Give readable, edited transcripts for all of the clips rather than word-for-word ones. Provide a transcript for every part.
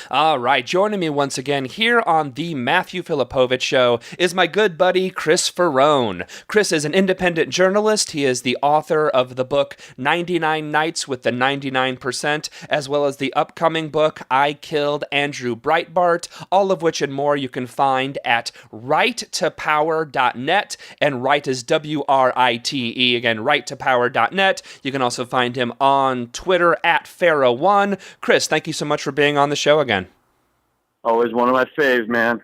All right, joining me once again here on the Matthew Filipowicz Show is my good buddy Chris Faraone. Chris is an independent journalist. He is the author of the book 99 Nights with the 99%, as well as the upcoming book I Killed Andrew Breitbart, all of which and more you can find at righttopower.net, and right is W-R-I-T-E, again, righttopower.net. You can also find him on Twitter at Faraone. Chris, thank you so much for being on the show again. Always one of my faves, man.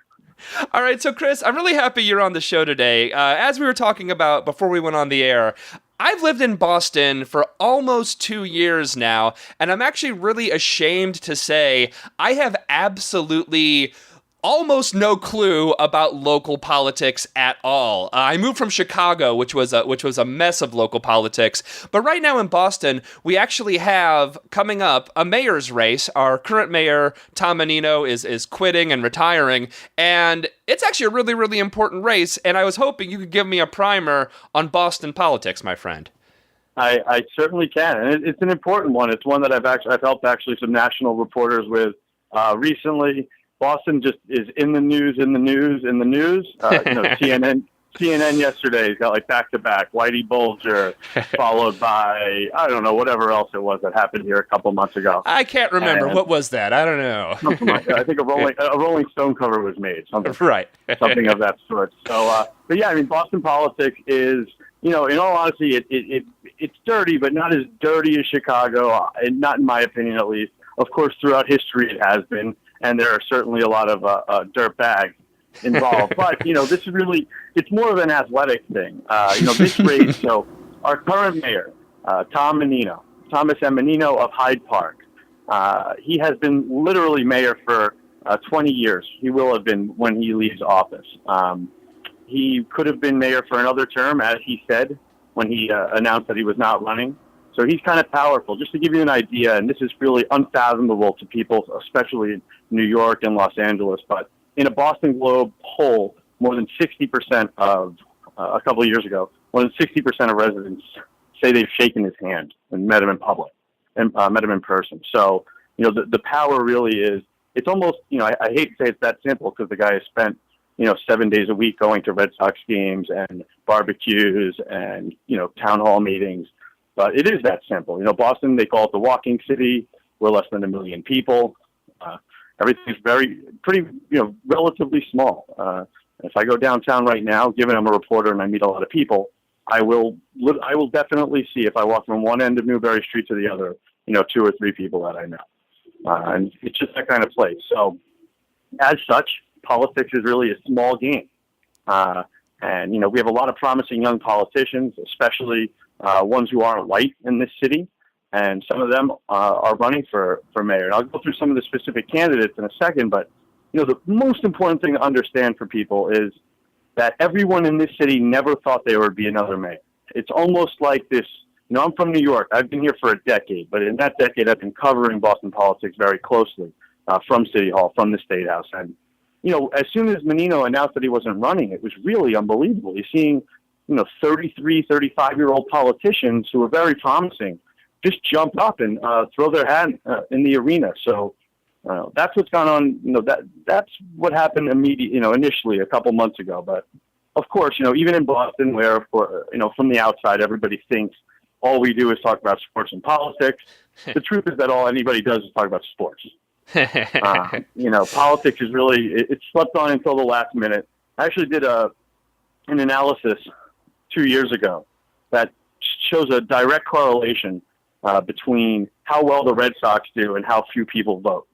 All right, so Chris, I'm really happy you're on the show today. As we were talking about before we went on the air, I've lived in Boston for almost 2 years now, and I'm actually really ashamed to say I have absolutely almost no clue about local politics at all. I moved from Chicago, which was a mess of local politics. But right now in Boston, we actually have coming up a mayor's race. Our current mayor, Tom Menino, is quitting and retiring, and it's actually a really, really important race. And I was hoping you could give me a primer on Boston politics, my friend. I certainly can, and it's an important one. It's one that I've helped actually some national reporters with recently. Boston just is in the news. CNN yesterday got like back-to-back Whitey Bulger, followed by, I don't know, whatever else it was that happened here a couple months ago. I can't remember. And what was that? I don't know. Something like that. I think a Rolling Stone cover was made. Something of that sort. So, but yeah, I mean, Boston politics is, in all honesty, it's dirty, but not as dirty as Chicago, and not in my opinion at least. Of course, throughout history it has been. And there are certainly a lot of dirt bags involved. But, this is really, it's more of an athletic thing. This race, so our current mayor, Thomas M. Menino of Hyde Park, he has been literally mayor for 20 years. He will have been when he leaves office. He could have been mayor for another term, as he said, when he announced that he was not running. So he's kind of powerful. Just to give you an idea, and this is really unfathomable to people, especially in New York and Los Angeles, but in a Boston Globe poll, more than 60% of, a couple of years ago, more than 60% of residents say they've shaken his hand and met him in public and met him in person. So, the power really is, it's almost, I hate to say it's that simple because the guy has spent, 7 days a week going to Red Sox games and barbecues and, town hall meetings. But it is that simple. Boston, they call it the walking city. We're less than 1 million people. Everything's relatively small. If I go downtown right now, given I'm a reporter and I meet a lot of people, I will definitely see, if I walk from one end of Newbury Street to the other, 2 or 3 people that I know. And it's just that kind of place. So as such, politics is really a small game. And, we have a lot of promising young politicians, especially ones who aren't white in this city, and some of them are running for mayor. And I'll go through some of the specific candidates in a second, but the most important thing to understand for people is that everyone in this city never thought there would be another mayor. It's almost like this, I'm from New York. I've been here for a decade, but in that decade I've been covering Boston politics very closely from City Hall, from the State House. And, as soon as Menino announced that he wasn't running, it was really unbelievable. You're seeing 33, 35-year-old politicians who are very promising just jump up and throw their hat in the arena. So that's what's gone on. That's what happened initially a couple months ago. But of course, even in Boston, where of course, from the outside, everybody thinks all we do is talk about sports and politics. The truth is that all anybody does is talk about sports. Politics is really, it slept on until the last minute. I actually did an analysis 2 years ago that shows a direct correlation between how well the Red Sox do and how few people vote.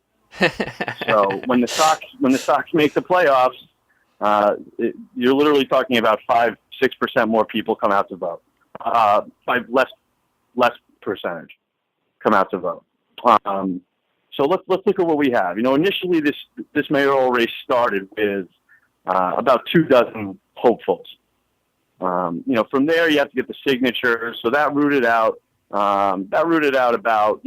So when the Sox make the playoffs, you're literally talking about 5-6% more people come out to vote. 5 less percentage come out to vote. So let's look at what we have. Initially this mayoral race started with about 24 hopefuls. From there you have to get the signatures. So that rooted out about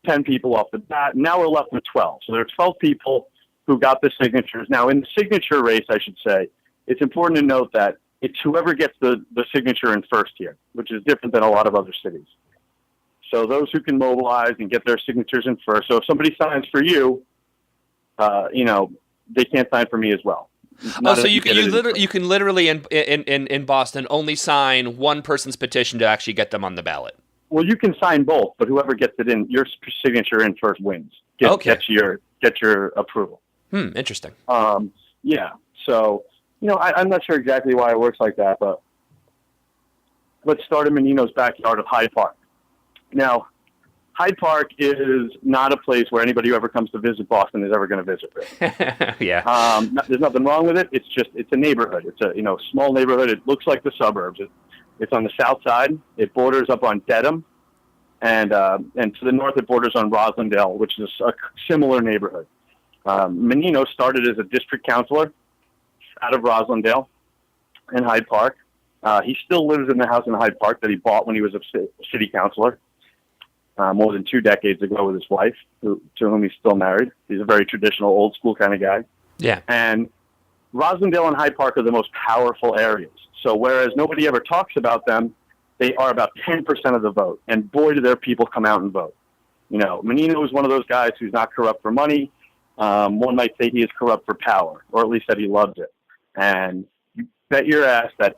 10 people off the bat. Now we're left with 12. So there are 12 people who got the signatures. Now in the signature race, I should say, it's important to note that it's whoever gets the signature in first here, which is different than a lot of other cities. So those who can mobilize and get their signatures in first. So if somebody signs for you, they can't sign for me as well. So you can literally in Boston only sign one person's petition to actually get them on the ballot. Well, you can sign both, but whoever gets it in, your signature in first wins. Gets your approval. Interesting. Yeah. So, I'm not sure exactly why it works like that, but let's start in Menino's backyard of Hyde Park. Now, Hyde Park is not a place where anybody who ever comes to visit Boston is ever going to visit. Really. Yeah. There's nothing wrong with it. It's a neighborhood. It's a small neighborhood. It looks like the suburbs. It's on the south side. It borders up on Dedham, and to the north it borders on Roslindale, which is a similar neighborhood. Menino started as a district councilor out of Roslindale in Hyde Park. He still lives in the house in Hyde Park that he bought when he was a city councilor more than 2 decades ago with his wife, to whom he's still married. He's a very traditional, old school kind of guy. Yeah. And Roslindale and Hyde Park are the most powerful areas. So whereas nobody ever talks about them, they are about 10% of the vote. And boy, do their people come out and vote. Menino is one of those guys who's not corrupt for money. One might say he is corrupt for power, or at least that he loves it. And you bet your ass that,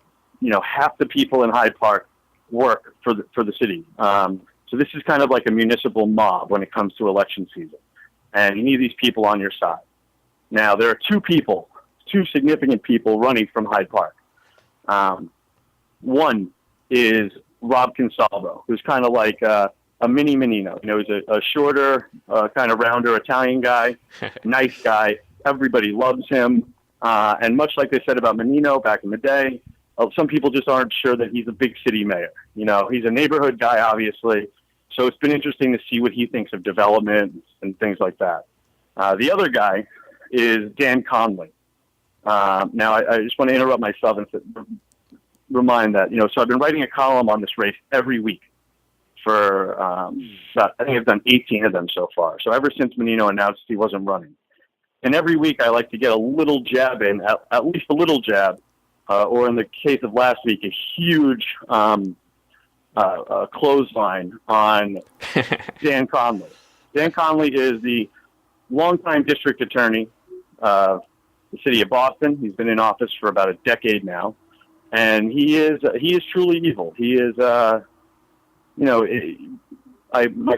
half the people in Hyde Park work for the city. So this is kind of like a municipal mob when it comes to election season. And you need these people on your side. Now, there are two significant people running from Hyde Park. One is Rob Consalvo, who's kind of like a mini Menino. He's a shorter, kind of rounder Italian guy, nice guy. Everybody loves him. And much like they said about Menino back in the day, some people just aren't sure that he's a big city mayor. He's a neighborhood guy, obviously. So it's been interesting to see what he thinks of development and things like that. The other guy is Dan Conley. Now, I just want to interrupt myself and remind that, so I've been writing a column on this race every week for, I think I've done 18 of them so far. So ever since Menino announced he wasn't running. And every week I like to get a little jab in, at least a little jab, or in the case of last week, a huge clothesline on Dan Conley. Dan Conley is the longtime district attorney of the city of Boston. He's been in office for about a decade now. And he is truly evil. He is, my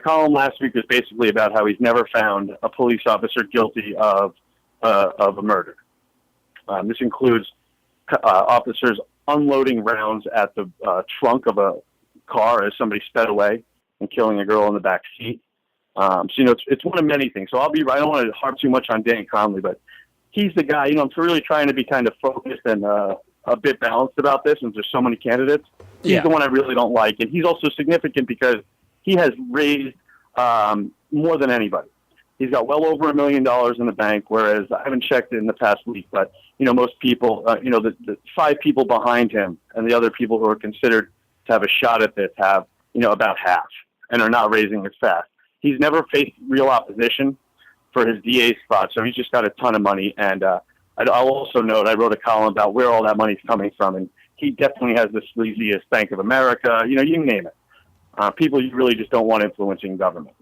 column last week was basically about how he's never found a police officer guilty of a murder. This includes officers unloading rounds at the trunk of a car as somebody sped away and killing a girl in the back seat. So it's one of many things. So I don't want to harp too much on Dan Conley, but he's the guy. I'm really trying to be kind of focused and a bit balanced about this, and there's so many candidates. He's the one I really don't like, and he's also significant because he has raised more than anybody. He's got well over $1 million in the bank, whereas I haven't checked it in the past week, but most people, the 5 people behind him and the other people who are considered to have a shot at this have, about half and are not raising as fast. He's never faced real opposition for his DA spot, so he's just got a ton of money. And I'll also note I wrote a column about where all that money's coming from, and he definitely has the sleaziest Bank of America, you name it. People you really just don't want influencing government.